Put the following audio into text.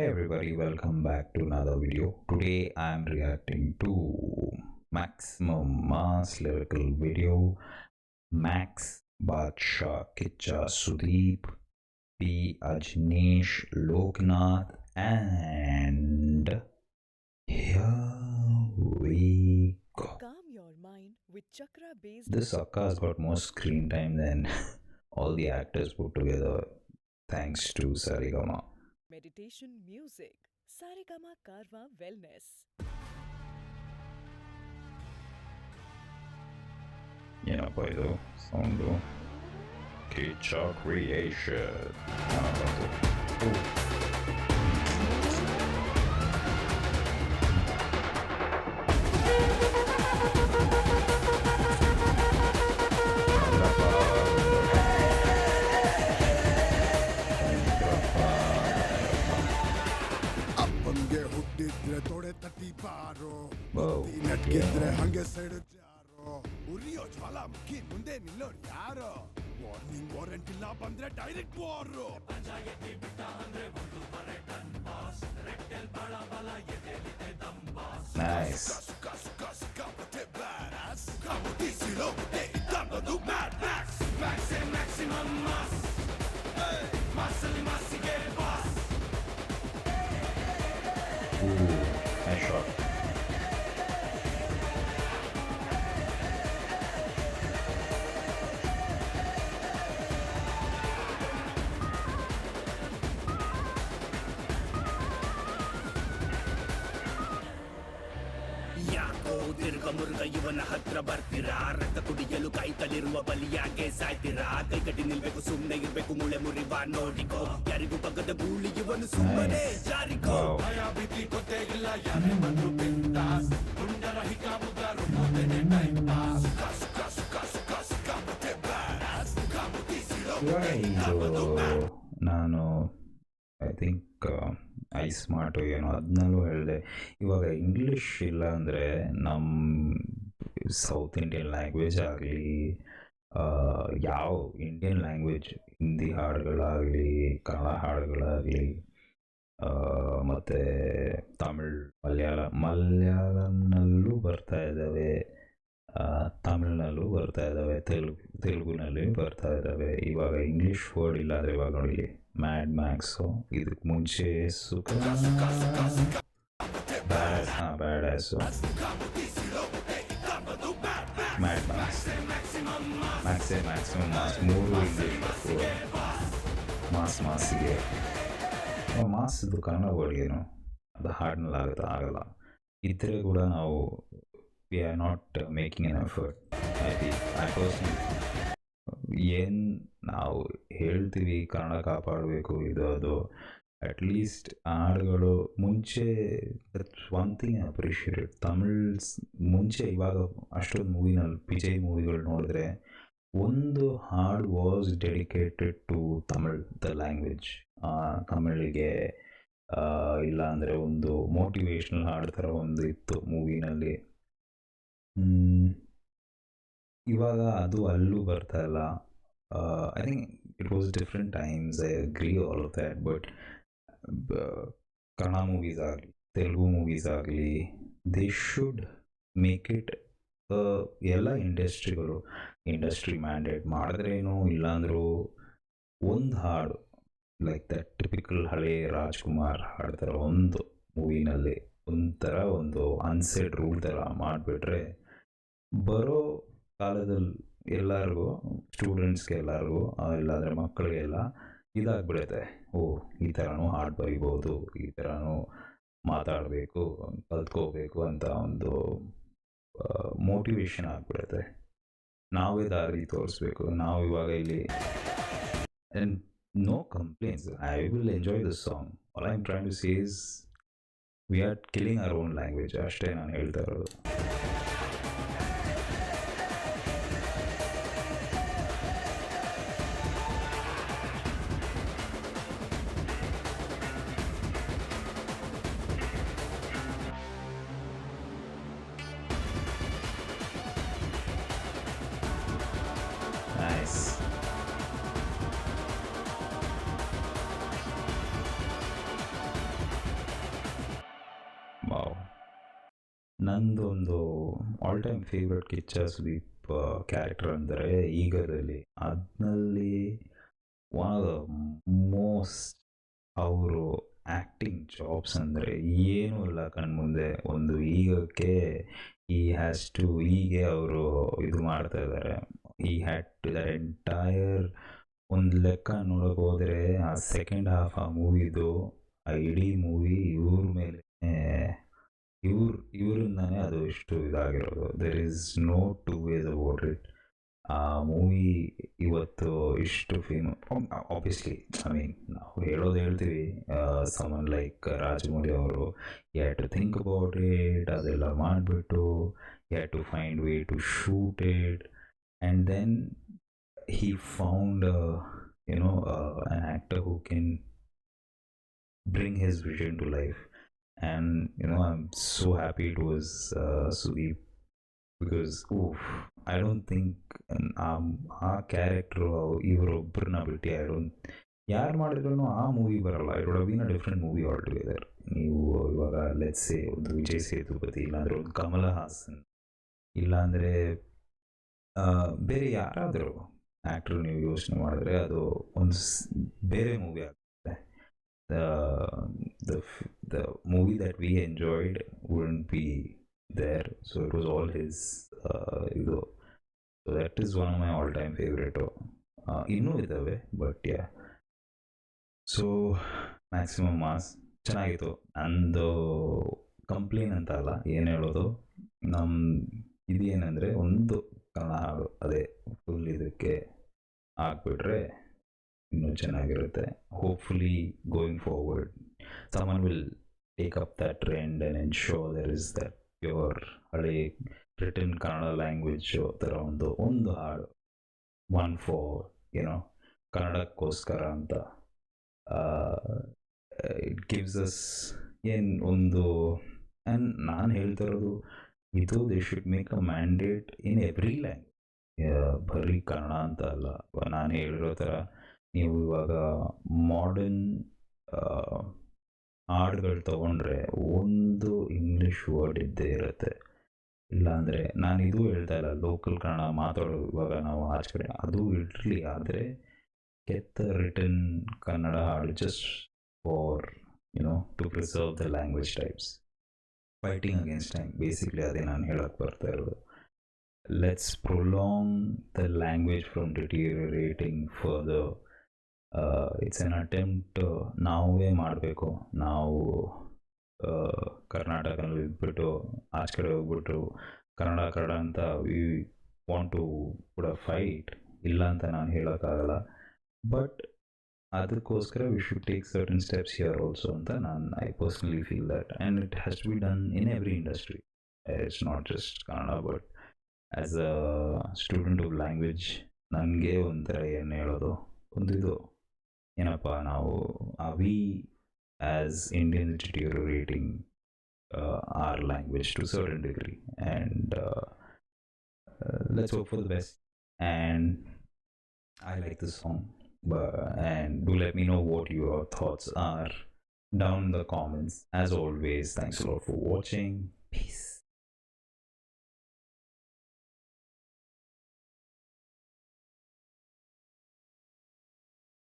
Hey everybody, welcome back to another video. Today I am reacting to Maximum Mass lyrical video. Max Badsha Kicha Sudeep P. Ajneesh Loknath, and here we go. Calm your mind with chakra based This Akka has got more screen time than all the actors put together, thanks to Sarigama. meditation music. Saregama Karwa Wellness. ಏನಪ್ಪ ಇದು sound Kichcha creation ಅಪ್ಪಂಗೆ ಹುಟ್ಟಿದ್ರೆ ತೊಡೆ ತಟ್ಟಿ ಬಾರೋ Wow. ನಟ್ಗಿದ್ರೆ ಹಂಗೆ side ಜಾರೋ ಉರಿಯೋ ಜ್ವಾಲಾಮುಖಿ ಮುಂದೆ ನಿಲ್ಲೋರು ಯಾರೋ warning warrant ಇಲ್ಲ ಬಂದ್ರೆ ಡೈರೆಕ್ಟ್ ವಾರು ನೈಸ್ ಸುಖ ಸುಖ ಸಿಕ್ಕಾಪಟ್ಟೆ ಬ್ಯಾಡಾಸ್ ಕಾಮುತಿ ಸಿಲೋಗುತ್ತೆ ಇದ್ದನ್ನೋದು ಮ್ಯಾಡ್ ಮ್ಯಾಕ್ಸ್ ಮ್ಯಾಕ್ಸೇ ಮ್ಯಾಕ್ಸಿಮಮ್ ಮಾಸ್ ಮಾಸಲ್ಲಿ ಮಾಸಿಗೆ ಬಾಸ್ ನೈಸ್ ಶಾಟ್ ಯಾಕೋ ತಿರ್ಗ ಮುರುಗ ಇವನ ಹತ್ರ ಬರ್ತೀರಾ ರಕ್ತ ಕುಡಿಯಲು ಕಾಯ್ತಲಿರುವ ಬಲಿಯಾಗೆ ಸಾಯ್ತೀರಾ ಕೈ ಕಟ್ಟಿ ನಿಲ್ಬೇಕು ಸುಮ್ನೆ ಇರ್ಬೇಕು ಮುಳೆ ಮುರಿವ ನೋಡಿಕೋ ಯಾರಿಗೂ ಪಕ್ಕದ ಗೂಳಿ ಇವನು ಸುಮ್ಮನೆ ಜಾರಿಕೋ Wow. ಭಯ ಭೀತಿ ಗೊತ್ತೇ ಇಲ್ಲ ಯಾರೇ ಬಂದ್ರು ಬಿಂದಾಸ್ ಪುಂಡರ ಹಿಕಾಬುಗಾರು ಮೊದಲೇ ಟೈಮ್ ಪಾಸ್ ಸುಖ ಸುಖ ಸುಖ ಸುಖ ಸಿಕ್ಕಾಪಟ್ಟೆ ಬ್ಯಾಡಾಸ್ ಕಾಮುತಿ ಇವಾಗ ಇದು ನಾನು ಐ ಥಿಂಕ್ ಐ ಸ್ಮಾರ್ಟು ಏನೋ ಅದನ್ನಲ್ಲೂ ಹೇಳಿದೆ. ಇವಾಗ ಇಂಗ್ಲೀಷ್ ಇಲ್ಲ ಅಂದರೆ ನಮ್ಮ ಸೌತ್ ಇಂಡಿಯನ್ ಲ್ಯಾಂಗ್ವೇಜ್ ಆಗಲಿ, ಯಾವ ಇಂಡಿಯನ್ ಲ್ಯಾಂಗ್ವೇಜ್, ಹಿಂದಿ ಹಾಡುಗಳಾಗಲಿ, ಕನ್ನಡ ಹಾಡುಗಳಾಗಲಿ, ಮತ್ತು ತಮಿಳ್, ಮಲಯಾಳಂನಲ್ಲೂ ಬರ್ತಾ ಇದ್ದಾವೆ, ತಮಿಳ್ನಲ್ಲೂ ಬರ್ತಾ ಇದ್ದಾವೆ, ತೆಲುಗುನಲ್ಲಿ ಬರ್ತಾ ಇದ್ದಾವೆ. ಇವಾಗ ಇಂಗ್ಲೀಷ್ ವರ್ಡ್ ಇಲ್ಲ ಅಂದರೆ ಇವಾಗ ನೋಡಿ ಮ್ಯಾಡ್ ಮ್ಯಾಕ್ಸು, ಇದಕ್ಕೆ ಮುಂಚೆ ಸುಖ ಬ್ಯಾಡ್ ಆ್ಯಸು, ಮ್ಯಾಡ್ ಮ್ಯಾಕ್ಸ್, ಮ್ಯಾಕ್ಸೇ ಮ್ಯಾಕ್ಸಿಮಮ್ ಮಾಸ್, ಮೂರು ಇಂಗ್ಲೀಷ್ ಮಾಸಿಗೆ. ಮಾಸ್ದು ಕನ್ನಡ ವರ್ಡ್ ಏನು, ಅದು ಹಾಡಿನಲ್ಲಿ ಆಗಲ್ಲ. ಇದ್ದರೆ ಕೂಡ ನಾವು we are not making N effort. I personally ಏನು ನಾವು ಹೇಳ್ತೀವಿ ಕನ್ನಡ ಕಾಪಾಡಬೇಕು ಇದು ಅದು, ಅಟ್ಲೀಸ್ಟ್ ಹಾಡುಗಳು ಮುಂಚೆ ದಟ್ಸ್ ಒನ್ ಥಿಂಗ್ ಅಪ್ರಿಷಿಯೇಟೆಡ್. ಮುಂಚೆ ಇವಾಗ ಅಷ್ಟೊಂದು ಮೂವಿನಲ್ಲಿ ವಿಜಯ್ ಮೂವಿಗಳು ನೋಡಿದ್ರೆ ಒಂದು ಹಾಡು was dedicated to Tamil, the language. ತಮಿಳಿಗೆ ಇಲ್ಲ ಅಂದರೆ ಒಂದು ಮೋಟಿವೇಶ್ನಲ್ ಹಾಡು ಥರ ಒಂದು ಇತ್ತು ಮೂವಿನಲ್ಲಿ. ಇವಾಗ ಅದು ಅಲ್ಲೂ ಬರ್ತಾ ಇಲ್ಲ. I think it was different times, I agree all of that. But Kannada movies ಆಗಲಿ, ತೆಲುಗು ಮೂವೀಸ್ ಆಗಲಿ, ದೇ ಶುಡ್ ಮೇಕ್ ಇಟ್, ಎಲ್ಲ ಇಂಡಸ್ಟ್ರಿ ಮ್ಯಾಂಡೇಟ್ ಮಾಡಿದ್ರೇನು, ಇಲ್ಲಾಂದರೂ ಒಂದು ಹಾಡು ಲೈಕ್ ದಟ್ ಟಿಪಿಕಲ್ ಹಳೆ ರಾಜ್ಕುಮಾರ್ ಹಾಡ್ತಾರೆ ಒಂದು ಮೂವಿನಲ್ಲಿ, ಒಂಥರ ಒಂದು ಅನ್ಸೆಡ್ ರೂಲ್ ಥರ ಮಾಡಿಬಿಟ್ರೆ ಬರೋ ಕಾಲದಲ್ಲಿ ಎಲ್ಲರಿಗೂ, ಸ್ಟೂಡೆಂಟ್ಸ್ಗೆ ಎಲ್ಲರಿಗೂ, ಇಲ್ಲಾಂದರೆ ಮಕ್ಕಳಿಗೆಲ್ಲ ಇದಾಗ್ಬಿಡುತ್ತೆ. ಓ, ಈ ಥರನೂ ಹಾಡು ಬರಿಬೋದು, ಈ ಥರನೂ ಮಾತಾಡಬೇಕು, ಕಲ್ತ್ಕೋಬೇಕು ಅಂತ ಒಂದು ಮೋಟಿವೇಶನ್ ಆಗಿಬಿಡುತ್ತೆ. ನಾವೇ ದಾರಿ ತೋರಿಸ್ಬೇಕು. ನಾವು ಇವಾಗ ಇಲ್ಲಿ and no complaints, I will enjoy this song. All I am trying to say is we are killing our own language, ಅಷ್ಟೇ ನಾನು ಹೇಳ್ತಾ ಇರೋದು. Nice. ನಂದೊಂದು all time favourite Kichcha Sudeep character ಅಂದರೆ ಈಗದಲ್ಲಿ ಅದ್ನಲ್ಲಿ ಒನ್ ಆಫ್ ದ ಮೋಸ್ಟ್ ಅವರು ಆ್ಯಕ್ಟಿಂಗ್ ಜಾಬ್ಸ್ ಅಂದರೆ ಏನೂ ಇಲ್ಲ ಕಣ್ಮುಂದೆ. ಒಂದು ಈಗಕ್ಕೆ ಈ ಹ್ಯಾಸ್ ಟು ಹೀಗೆ ಅವರು ಇದು ಮಾಡ್ತಾ ಇದ್ದಾರೆ. He had to the entire ಒಂದು ಲೆಕ್ಕ ನೋಡೋಕೆ ಹೋದರೆ ಆ ಸೆಕೆಂಡ್ ಹಾಫ್ ಆ ಮೂವಿದು ಆ ಇಡೀ ಮೂವಿ ಇವ್ರ ಮೇಲೆ ಇವರಿಂದಾನೇ ಅದು ಇಷ್ಟು ಇದಾಗಿರೋದು. There is no two ways about it. ಆ ಮೂವಿ ಇವತ್ತು ಇಷ್ಟು ಆಬ್ವಿಯಸ್ಲಿ ಐ ಮೀನ್ ನಾವು ಹೇಳ್ತೀವಿ ಸಮನ್ ಲೈಕ್ ರಾಜಮೌಳಿ ಅವರು had to think about it, ಅದೆಲ್ಲ ಮಾಡಿಬಿಟ್ಟು had to find way to shoot it and then he found an actor who can bring his vision to life. And I'm so happy it was Sudeep, because I don't think ಆ character ಇವರೊಬ್ಬರನ್ನ ಬಿಟ್ಟು ಯಾರು ಮಾಡಿದ್ರು ಆ movie ಬರಲ್ಲ. It would been a different movie all together. ನೀವು ಇವಾಗ let's say ಒಂದು ವಿಜಯ್ ಸೇತುಪತಿ, ಇಲ್ಲಾಂದರೆ ಒಂದು ಕಮಲ ಹಾಸನ್, ಇಲ್ಲಾಂದರೆ ಬೇರೆ ಯಾರಾದರೂ ಆ್ಯಕ್ಟ್ರು ನೀವು ಯೋಚನೆ ಮಾಡಿದ್ರೆ ಅದು ಒಂದು ಬೇರೆ ಮೂವಿ ಆಗುತ್ತೆ. The movie that we enjoyed wouldn't be there. So it was all his ಇದು. So that is one of my all time favourite. ಇನ್ನೂ ಇದ್ದಾವೆ but yeah. So maximum mass ಚೆನ್ನಾಗಿತ್ತು. ನಂದು ಕಂಪ್ಲೇನ್ ಅಂತ ಅಲ್ಲ, ಏನು ಹೇಳೋದು, ಇದೇನೆಂದರೆ ಒಂದು ಕನ್ನಡ ಹಾಡು ಅದೇ ಫುಲ್ ಇದಕ್ಕೆ ಹಾಕ್ಬಿಟ್ರೆ ಇನ್ನೂ ಚೆನ್ನಾಗಿರುತ್ತೆ. Hopefully going forward someone will take up that trend and ensure there is that pure ಹಳೆ ರಿಟನ್ ಕನ್ನಡ ಲ್ಯಾಂಗ್ವೇಜ್ ಥರ ಒಂದು ಹಾಡು, ಒನ್ ಫಾರ್ ಕನ್ನಡಕ್ಕೋಸ್ಕರ ಅಂತ. ಇಟ್ ಗಿವ್ಸ್ ಅಸ್ ಏನು ಒಂದು. ಆ್ಯಂಡ್ ನಾನು ಹೇಳ್ತಾ ಇರೋದು ಇದು they should make a mandate in every language, ಬರೀ ಕನ್ನಡ ಅಂತ ಅಲ್ಲ. ನಾನು ಹೇಳಿರೋ ಥರ ನೀವು ಇವಾಗ ಮಾಡರ್ನ್ ಹಾಡುಗಳು ತೊಗೊಂಡ್ರೆ ಒಂದು ಇಂಗ್ಲೀಷ್ ವರ್ಡ್ ಇದ್ದೇ ಇರುತ್ತೆ. ಇಲ್ಲಾಂದರೆ ನಾನು ಇದು ಹೇಳ್ತಾ ಇಲ್ಲ, ಲೋಕಲ್ ಕನ್ನಡ ಮಾತಾಡೋದು ಇವಾಗ ನಾವು ಆಚೆ ಕಡೆ ಅದು ಇರಲಿ, ಆದರೆ ಕೆತ್ತ ರಿಟನ್ ಕನ್ನಡ ಹಾಡು just for to preserve the language types. Fighting against time basically ಅದೇ ನಾನು ಹೇಳೋಕ್ಕೆ ಬರ್ತಾ ಇರೋದು. Let's prolong the language from deteriorating further. It's an attempt ನಾವೇ ಮಾಡಬೇಕು. ನಾವು ಕರ್ನಾಟಕದಲ್ಲಿ ಇದ್ಬಿಟ್ಟು ಆಚೆ ಕಡೆ ಹೋಗ್ಬಿಟ್ಟು ಕನ್ನಡ ಅಂತ ವಿ ವಾಂಟ್ ಟು ಕೂಡ ಫೈಟ್, ಇಲ್ಲ ಅಂತ ನಾನು ಹೇಳೋಕ್ಕಾಗಲ್ಲ. ಬಟ್ ಅದಕ್ಕೋಸ್ಕರ we should take certain steps here also ಅಂತ I personally feel that. And it has to be done in every industry. It's not just Kannada. But as a student of language ನನಗೆ ಒಂಥರ ಏನು ಹೇಳೋದು, ಇದು ಏನಪ್ಪ, ನಾವು we as Indian deteriorating our language to a certain degree, and let's hope for the best. And I like this song, and do let me know what your thoughts are down in the comments. As always, thanks a lot for watching. Peace.